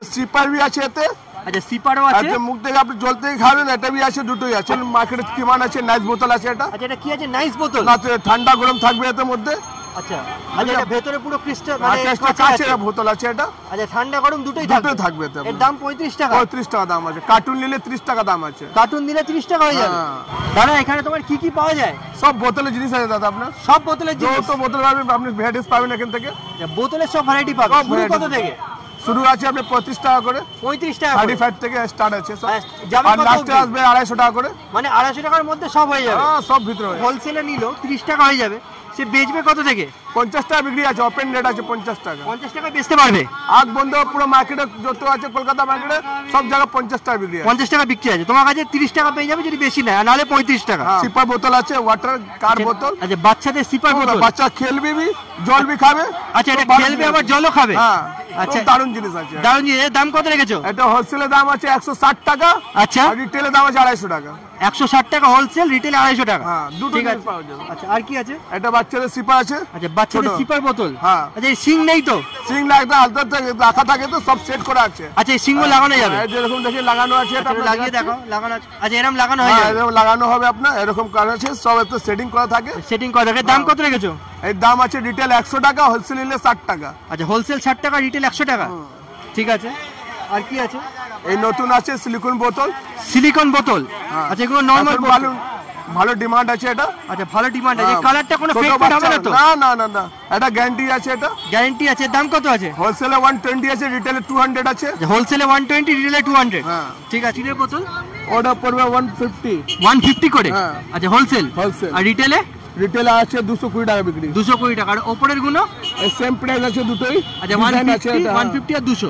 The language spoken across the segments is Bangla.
সিপার भी আছে এতে। আচ্ছা সিপারও আছে। আচ্ছা মুখ থেকে আপনি জল থেকে খাবেন, এটা भी আছে, দুটোই আছে। মার্কেটে কিমান আছে, নাইস বোতল আছে এটা। আচ্ছা এটা কি আছে? নাইস বোতল। না ঠান্ডা গরম থাকবে এর মধ্যে। আচ্ছা আচ্ছা এটা ভেতরে পুরো ক্রিস্টাল মানে কাঁচের বোতল আছে এটা। আচ্ছা ঠান্ডা গরম দুটোই থাকবে এতে। এর দাম 35 টাকা। 35 টাকা দাম আছে। কার্টুন নিলে 30 টাকা দাম আছে। কার্টুন নিলে 30 টাকা হয়ে যাবে। দাদা এখানে তোমার কি কি পাওয়া যায়? সব বোতলের জিনিস আছে দাদা আপনার। সব বোতলের জিনিস। যত বোতল পাবেন আপনি ভ্যারাইটিস পাবেন এখান থেকে। বোতলের সব ভ্যারাইটি পাবেন। শুরু কত থেকে? শুরু আছে আপনি 35 টাকা করে। 35 টাকা 35 থেকে স্টার্ট আছে সব। আর লাস্টে আসবে 250 টাকা করে। মানে 250 টাকার মধ্যে সব হয়ে যাবে। হ্যাঁ সব ভিতরে। হোলসেলে নিলো 30 টাকা হয়ে যাবে। সে বেচবে কত থেকে? 50 টাকা বিক্রি আছে। ওপেন রেট আছে 50 টাকা। 50 টাকা বেচতে পারবে। আগ বন্ধ পুরো মার্কেটে যত আছে কলকাতা মার্কেটে সব জায়গা 50 টাকা বিক্রি আছে। 50 টাকা বিক্রি আছে। তোমার কাছে 30 টাকা পেয়ে যাবে যদি বেশি না, নাহলে 35 টাকা। সিপার বোতল আছে, ওয়াটার কার বোতল। আচ্ছা বাচ্চাদের সিপার বোতল। বাচ্চা খেলবে भी জল भी খাবে। আচ্ছা এটা খেলবে আবার জলও খাবে। হ্যাঁ আচ্ছা দারুণ জিনিস আছে। দারুণ জিনিস। এর দাম কত রেখেছো? এটা হোলসেলের দাম আছে 160 টাকা। আচ্ছা আর রিটেলের দাম আছে 250 টাকা। 160 টাকা হোলসেল, রিটেল 250 টাকা। হ্যাঁ দুটো জিনিস পাওয়া যাবে। আচ্ছা আর কি আছে? এটা বাচ্চাদের সিপার আছে। আচ্ছা বাচ্চাদের সিপার বোতল। হ্যাঁ আচ্ছা এই সিং নেই তো? সিং লাগবে আলাদা থেকে রাখা থাকে তো, সব সেট করা আছে। আচ্ছা এই সিংও লাগানো যাবে? যেরকম দেখে লাগানো আছে এটা আপনি লাগিয়ে দেখো। লাগানো আছে। আচ্ছা এরকম লাগানো হয়ে যাবে? এরকম লাগানো হবে আপনার। এরকম করা আছে, সব এত সেটিং করা থাকে। সেটিং করা থাকে। দাম কত রেখেছো? এর দাম আছে রিটেল 100 টাকা, হোলসেল নিলে 60 টাকা। আচ্ছা হোলসেল 60 টাকা, রিটেল 100 টাকা। ঠিক আছে। আর কি আছে? এই নতুন আছে সিলিকন বোতল। সিলিকন বোতল। আচ্ছা এগুলো নরমাল বোতল। ভালো ডিমান্ড আছে এটা। আচ্ছা ভালো ডিমান্ড আছে। কালারটা কোনো ফেক হবে না তো? না না না না, এটা গ্যারান্টি আছে। এটা গ্যারান্টি আছে। দাম কত আছে? হোলসেলে 120 আছে, রিটেলে 200 আছে। হোলসেলে 120, রিটেলে 200। হ্যাঁ ঠিক আছে। চিনের বোতল ওটা পড়বে 150। 150 করে? আচ্ছা হোলসেল। আর রিটেলে? রিটেলে আছে 220 টাকা বিক্রি। 220 টাকা। আর উপরের গুলো? সেম প্রাইস আছে দুটোই। আচ্ছা 150 আর 200।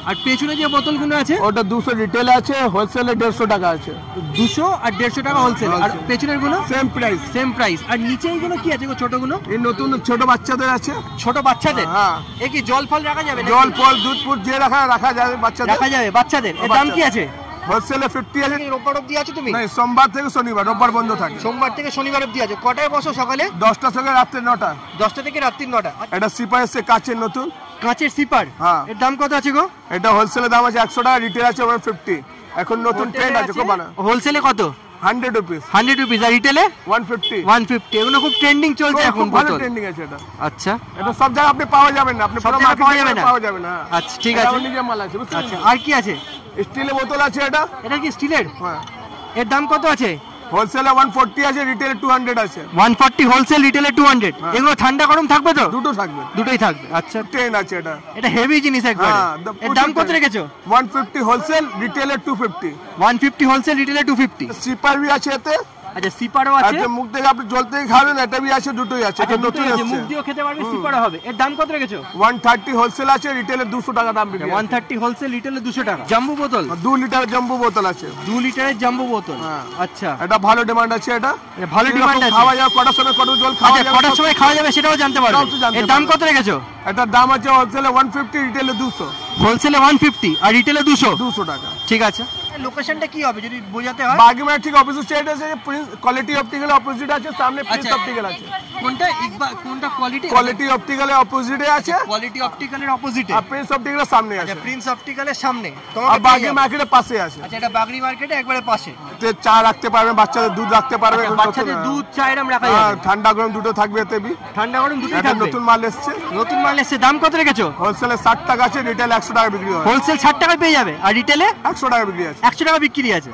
আর পেছনে যে বোতলগুলো আছে ওটা 200 রিটেলে আছে, হোলসেলে 150 টাকা আছে। 200 আর 150 টাকা হোলসেল। আর পেছনের গুলো? Same price. Same price. আর নিচে এইগুলো কি আছে গো ছোটগুলো? এই নতুন ছোট বাচ্চাদের আছে। ছোট বাচ্চাদের? হ্যাঁ। এ কি জল ফল রাখা যাবে? জল ফল দুধ ফুড যে রাখা যাবে বাচ্চাদের। রাখা যাবে বাচ্চাদের। এর দাম কি আছে? হোলসেলে 50 আছে। রোববার অবধি আছে তুমি? না সোমবার থেকে শনিবার, রোববার বন্ধ থাকে। সোমবার থেকে শনিবার অবধি আছে। কটায় বসো সকালে? 10টা থেকে রাত্রি 9টা। 10টা থেকে রাত্রি 9টা। এটা সিপার এসে কাচের নতুন। কাঁচের সিপার? হ্যাঁ। এর দাম কত আছে গো? এটা হোলসেলের দাম আছে 100 টাকা, রিটেল আছে 150। এখন নতুন ট্রেন্ড আছে খুব ভালো। হোলসেলে কত? 100 রুপিস। 100 রুপিস। আর রিটেলে? 150। 150। এগুলো খুব ট্রেন্ডিং চলছে এখন। ভালো ট্রেন্ডিং আছে এটা। আচ্ছা এটা সব জায়গায় আপনি পাওয়া যাবে না। আপনি সব জায়গায় পাওয়া যাবে না। হ্যাঁ আচ্ছা ঠিক আছে। নিজে মাল আছে বুঝছেন। আচ্ছা আর কি আছে? স্টিলের বোতল আছে এটা। এটা কি স্টিলের? হ্যাঁ। এর দাম কত আছে? হোলসেলে 140 আছে, রিটেলে 200 আছে। 140 হোলসেল, রিটেলে 200। এগুলো ঠান্ডা গরম থাকবে তো? দুটো থাকবে। দুটোই থাকবে। আচ্ছা ট্রেন আছে এটা। এটা হেভি জিনিস একবার। এর দাম কত রেখেছো? 150 হোলসেল, রিটেলে 250। 150 হোলসেল, রিটেলে 250। সিপার भी আছে এতে। আচ্ছা সিপারও আছে। আচ্ছা মুখ থেকে আপনি জল থেকে খাবেন, এটা भी আছে, দুটোই আছে। এটা নতুন আছে, মুখ দিয়েও খেতে পারবে, সিপারও হবে। এর দাম কত রেখেছো? 130 হোলসেল আছে, রিটেলে 200 টাকা দাম বিক্রি। 130 হোলসেল, রিটেলে 200 টাকা। জাম্বো বোতল? 2 লিটার জাম্বো বোতল আছে। 2 লিটারের জাম্বো বোতল। আচ্ছা এটা ভালো ডিমান্ড আছে। এটা ভালো ডিমান্ড আছে। খাওয়া যাবে কটার সময়, কত জল খাওয়া যাবে, কটার সময় খাওয়া যাবে সেটাও জানতে পারবে। এর দাম কত রেখেছো? এটার দাম আছে হোলসেলে 150, রিটেলে 200। হোলসেলে 150 আর রিটেলে 200 টাকা। ঠিক আছে। লোকেশনটা কি হবে যদি বোঝাতে হয়? বাগিমার ঠিক অপোজিট সাইড আছে, প্রিন্স কোয়ালিটি অপটিক্যাল অপোজিট আছে, সামনে প্রিন্স অপটিক্যাল আছে। কোনটা কোনটা কোয়ালিটি অপটিক্যালের অপোজিটে আছে। কোয়ালিটি অপটিক্যালের অপোজিটে। আর প্রিন্স অপটিক্যালের সামনে আছে। আচ্ছা প্রিন্স অপটিক্যালের সামনে। আর বাগি মার্কেটের পাশে আছে। আচ্ছা এটা বাগরি মার্কেটে একবারে পাশে। চা রাখতে পারবেন, বাচ্চাদের দুধ রাখতে পারবেন। বাচ্চাদের দুধ চা এরকম রাখা যাবে। ঠান্ডা গরম দুটো থাকবে এতে। ঠান্ডা গরম দুটোই থাকবে। নতুন মাল এসেছে। নতুন মাল এসেছে। দাম কত রেখেছো? হোলসেলে 60 টাকা আছে, রিটেল 100 টাকা বিক্রি হয়। হোলসেল 60 টাকায় পেয়ে যাবে আর রিটেলে 100 টাকা বিক্রি আছে। 100 টাকা বিক্রি আছে।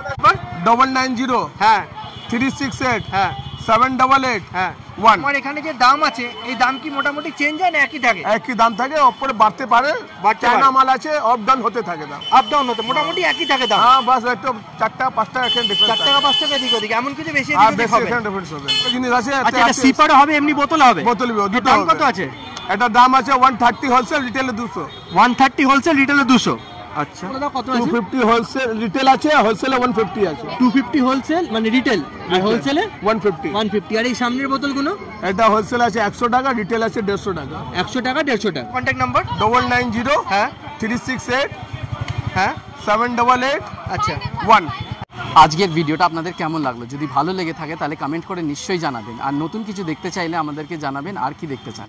990 হ্যাঁ 368 হ্যাঁ 788 হ্যাঁ 1। আমার এখানে যে দাম আছে এই দাম কি মোটামুটি চেঞ্জ হয় না একই থাকে? একই দাম থাকে, উপরে বাড়তে পারে। চায়না মাল আছে, আপ ডাউন হতে থাকে দাম। আপ ডাউন হতে মোটামুটি একই থাকে দাম। হ্যাঁ বাস একটু 4 টাকা 5 টাকা এখানে ডিফারেন্স। 4 টাকা 5 টাকা এদিক ওদিক এমন কিছু বেশি আর এদিক বেশি হবে। এখানে ডিফারেন্স হবে। জিনিস আছে। আচ্ছা এটা সিপারও হবে, এমনি বোতল হবে? বোতল দুটো। দাম কত আছে? এটা দাম আছে 130 হোলসেল, রিটেলে 200। 130 হোলসেল, রিটেলে 200। আচ্ছা কত আছে? 250 হোলসেল, রিটেল আছে, হোলসেলে 150 আছে। 250 হোলসেল মানে রিটেল, আর হোলসেলে 150। 150। আর এই সামনের বোতলগুলো? এটা হোলসেল আছে 100 টাকা, রিটেল আছে 150 টাকা। 100 টাকা 150 টাকা। Contact number? 990 হ্যাঁ 368 হ্যাঁ 788 আচ্ছা 1। আজকের ভিডিওটা আপনাদের কেমন লাগলো? যদি ভালো লেগে থাকে তাহলে কমেন্ট করে নিশ্চয়ই জানাবেন। আর নতুন কিছু দেখতে চাইলে আমাদেরকে জানাবেন আর কি দেখতে চান।